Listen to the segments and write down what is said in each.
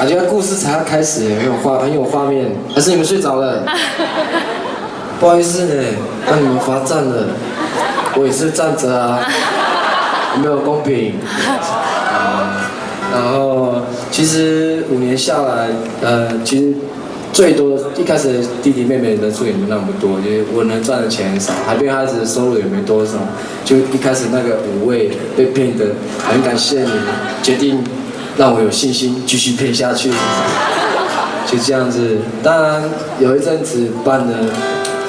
感觉故事才要开始，很有画面，还是你们睡着了？不好意思呢，让你们罚站了，我也是站着啊，有没有公平？然后其实5年下来，其实最多一开始弟弟妹妹人数也没那么多，就是我能赚的钱很少，海边孩子的收入也没多少，就一开始那个5位被骗的，很感谢你决定让我有信心继续骗下去，就这样子。当然有一阵子办了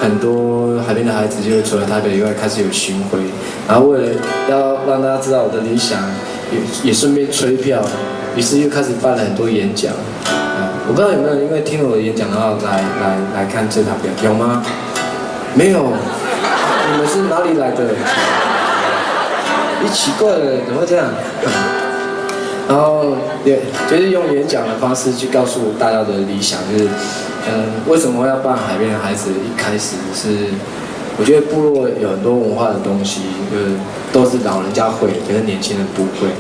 很多海边的孩子，就除了台北以外开始有巡回，然后为了要让大家知道我的理想，也顺便吹票，于是又开始办了很多演讲。我不知道有没有因为听了我的演讲然后来看这场表演，有吗？没有，你们是哪里来的？你奇怪了，怎么会这样？然后也就是用演讲的方式去告诉大家的理想，就是为什么要办海边的孩子？一开始是我觉得部落有很多文化的东西，都是老人家会，可是年轻人不会。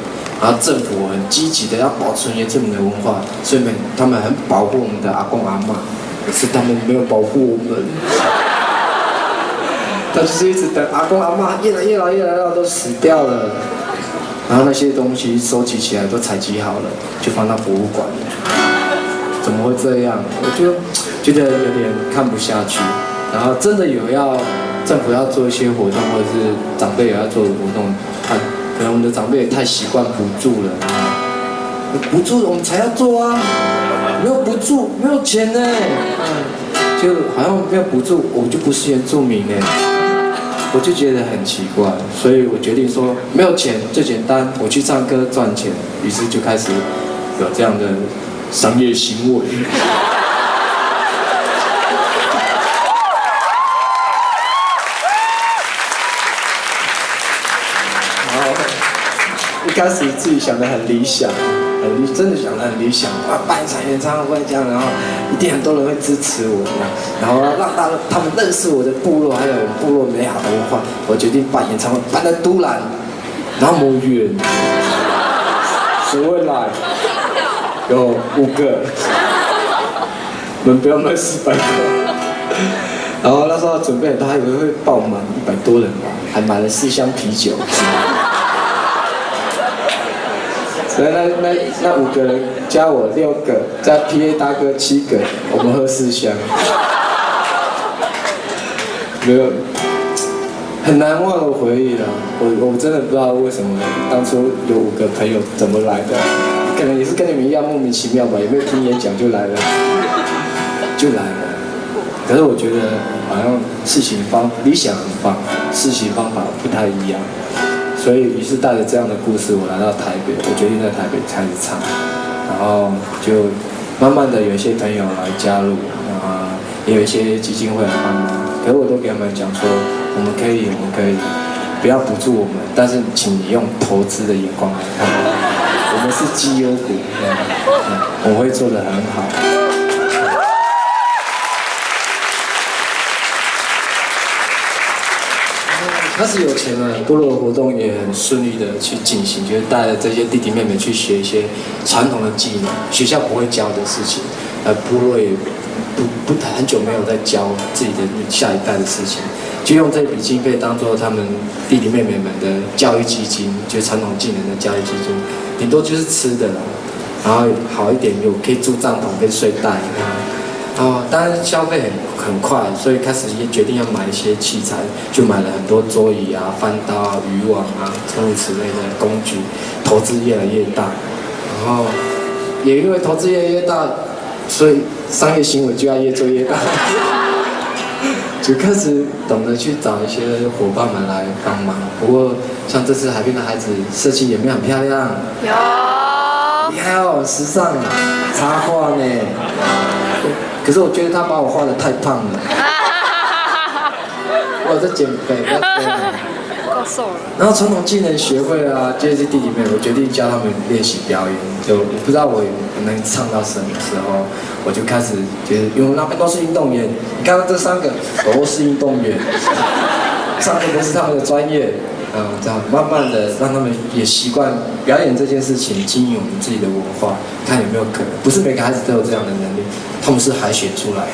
然后政府很积极的要保存原住民的文化，所以他们很保护我们的阿公阿嬷，可是他们没有保护我们。他就是一直等阿公阿嬷越来都死掉了，然后那些东西收集起来都采集好了，就放到博物馆。怎么会这样？我就觉得有点看不下去。然后真的有政府要做一些活动，或者是长辈也要做的活动，可能我们的长辈也太习惯补助了，补助我们才要做啊，没有补助没有钱呢，就好像没有补助我就不是原住民呢，我就觉得很奇怪，所以我决定说没有钱最简单，我去唱歌赚钱，于是就开始有这样的商业行为。一开始自己想得很理想，真的想得很理想，办一场演唱会这样，然后一定很多人会支持我，然后让他们认识我的部落，还有我们部落美好的文化。我决定办演唱会，办在都兰，那么远，谁会来？有5个，你们不要卖400块。然后那时候准备，他还以为会爆满100多人吧，还买了4箱啤酒。所以那5个人加我6个，加 PA 大哥7个，我们喝4箱，没有很难忘的回忆了。我真的不知道为什么当初有5个朋友怎么来的，可能也是跟你们一样莫名其妙吧，也没有听演讲就来了，可是我觉得好像理想很棒，事情方法不太一样。所以，于是带着这样的故事，我来到台北。我决定在台北开始唱，然后就慢慢的有一些朋友来加入，也有一些基金会来帮忙。可是我都给他们讲说，我们可以，不要补助我们，但是请你用投资的眼光来看，我们是绩优股，我会做得很好。开始有钱了，部落活动也很顺利的去进行，就是带着这些弟弟妹妹去学一些传统的技能，学校不会教的事情，部落也很久没有在教自己的下一代的事情，就用这笔经费当做他们弟弟妹妹们的教育基金，就是传统技能的教育基金，顶多就是吃的啦，然后好一点可以住帐篷，可以睡袋。当然消费很快，所以开始也决定要买一些器材，就买了很多桌椅啊、翻刀啊、渔网啊，诸如此类的工具，投资越来越大，然后也因为投资越来越大，所以商业行为就要越做越大，就开始懂得去找一些伙伴们来帮忙。不过像这次海边的孩子设计有没有很漂亮？有，厉害哦，时尚啊，插画呢。可是我觉得他把我画得太胖了，我在减肥，不要肥了，够瘦了。然后传统技能学会了，这些弟弟妹，我决定教他们练习表演。就我不知道我能唱到什么时候，我就开始觉得，因为那边都是运动员，你看到这3个都是运动员，唱的不是他们的专业，这样慢慢的让他们也习惯表演这件事情，经营我们自己的文化，看有没有可能。不是每个孩子都有这样的能力，他们是海选出来的。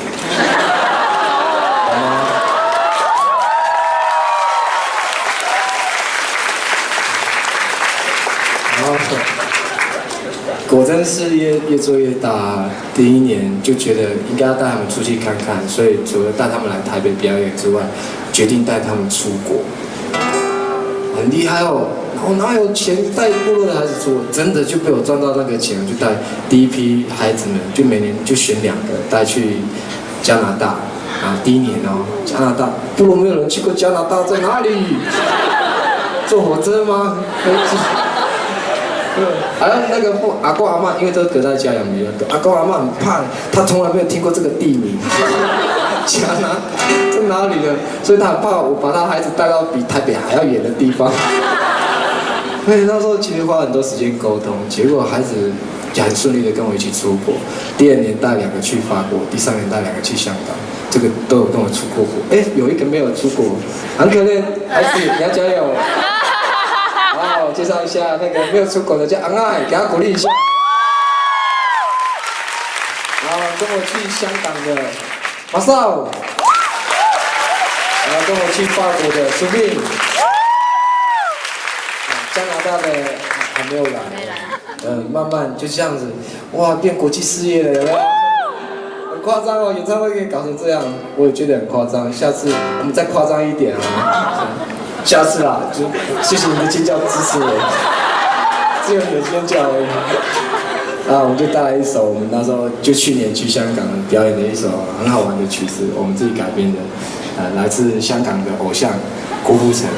然后，果真是越做越大。第一年就觉得应该要带他们出去看看，所以除了带他们来台北表演之外，决定带他们出国。很厉害哦！我哪有钱带部落的孩子出国？真的就被我赚到那个钱，我就带第一批孩子们，就每年就选2个带去加拿大。第一年哦，加拿大部落没有人去过加拿大，在哪里？坐火车吗？飞机？还有那个阿公阿嬷，因为都是隔代教养比较多，阿公阿嬷很怕，他从来没有听过这个地名。加拿在哪里呢？所以他很怕我把他孩子带到比台北还要远的地方。所以那时候其实花很多时间沟通，结果孩子也很顺利的跟我一起出国。第2年带2个去法国，第3年带2个去香港，这个都有跟我出过国。有一个没有出国，很可怜，孩子你要加油。好，我介绍一下那个没有出国的叫安爱，给他鼓励一下。然后跟我去香港的马少，然后跟我去法国的苏斌，加拿大的还没有来，慢慢就这样子，哇，变国际事业了，有没有？很夸张哦，演唱会可以搞成这样，我也觉得很夸张。下次我们再夸张一点啊！下次啦，就谢谢你的尖叫支持我，只有你的尖叫而已。我们就带来一首我们那时候就去年去香港表演的一首很好玩的曲子，我们自己改编的，来自香港的偶像郭富城。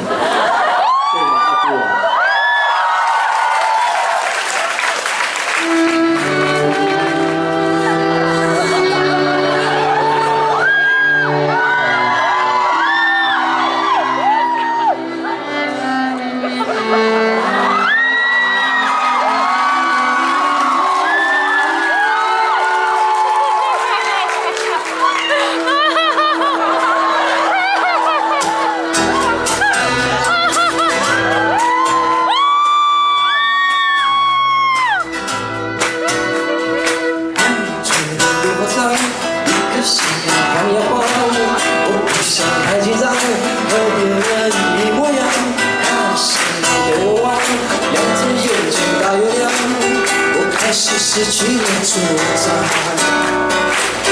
失去了主张，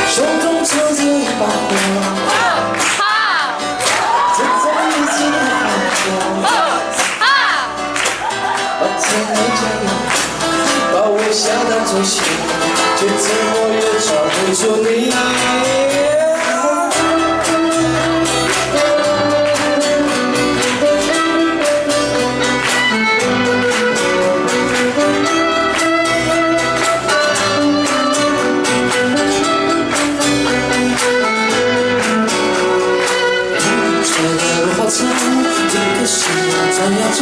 胸中藏着一把火，正在一直的发光。怎么这样把我想当作心，却怎么也抓不住你。这个心呀转呀转，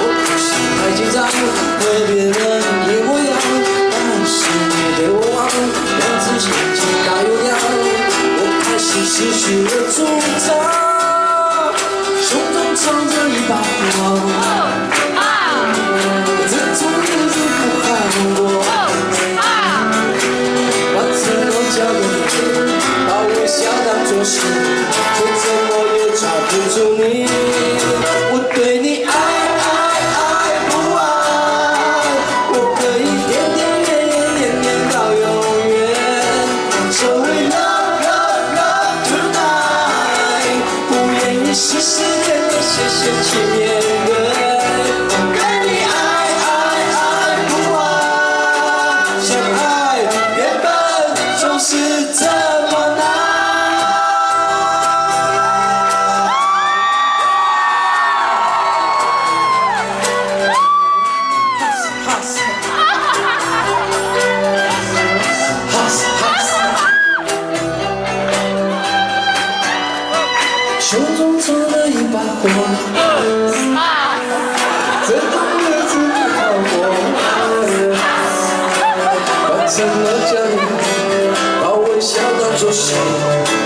我不想太紧张，和别人一模样。但是你对我望，两只眼睛大又亮，我开始失去了主张，胸中藏着一把火，这种日子不喊我，把承诺交给你，把微笑当作信，却怎么也抓不住你。我对你爱不爱，我可以点点点点点到永远。So we love tonight， 不愿意时时刻刻谢谢去面对。对你爱不爱，相爱原本就是这么难。手中藏了一把火，这种日子不好过。把承诺交给，把微笑当作信，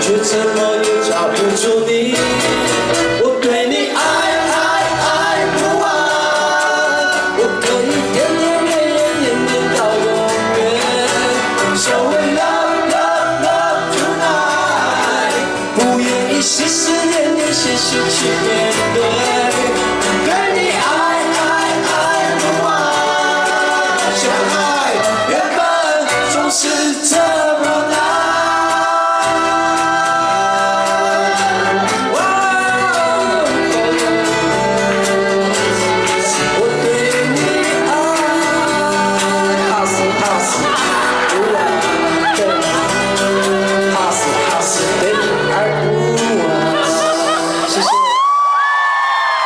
却怎么也抓不住你。我对你爱 So in love, love, love tonight，不愿意世事念念，谢谢7年多。